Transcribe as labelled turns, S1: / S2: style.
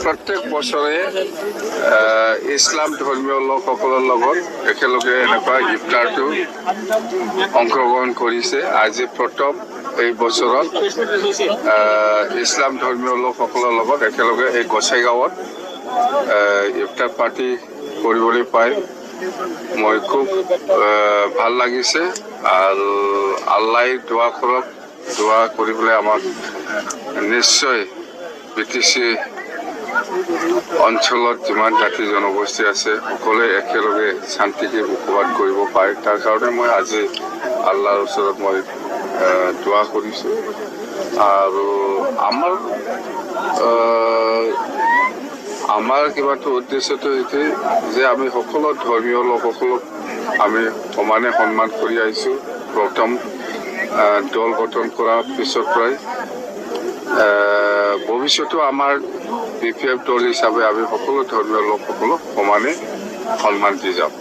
S1: প্ৰত্যেক বছৰে ইছলাম ধৰ্মীয় লোকসকলৰ লগত একেলগে এনেকুৱা ইফতাৰটো অংশগ্ৰহণ কৰিছে। আজি প্ৰথম এই বছৰত ইছলাম ধৰ্মীয় লোকসকলৰ লগত একেলগে এই গোসাইগাঁৱত ইফতাৰ পাৰ্টি কৰিবলৈ পাই মই খুব ভাল লাগিছে। আৰু আল্লাই দোৱা কৰক, দোৱা কৰিবলৈ আমাক নিশ্চয় BTC অঞ্চলত যিমান জাতি জনগোষ্ঠী আছে সকলোৱে একেলগে শান্তিকে বসবাস কৰিব পাৰে। তাৰ কাৰণে মই আজি আল্লাহৰ ওচৰত মই দোৱা কৰিছোঁ। আৰু আমাৰ কিবাটো উদ্দেশ্যটো এইটোৱে যে আমি সকলো ধৰ্মীয় লোকসকলক আমি সমানে সন্মান কৰি আহিছোঁ। প্ৰথম দল গঠন কৰাৰ পিছৰ পৰাই ভৱিষ্যতো আমাৰ BPF দল হিচাপে আমি সকলো ধৰ্মীয় লোকসকলক সমানে সন্মান দি যাম।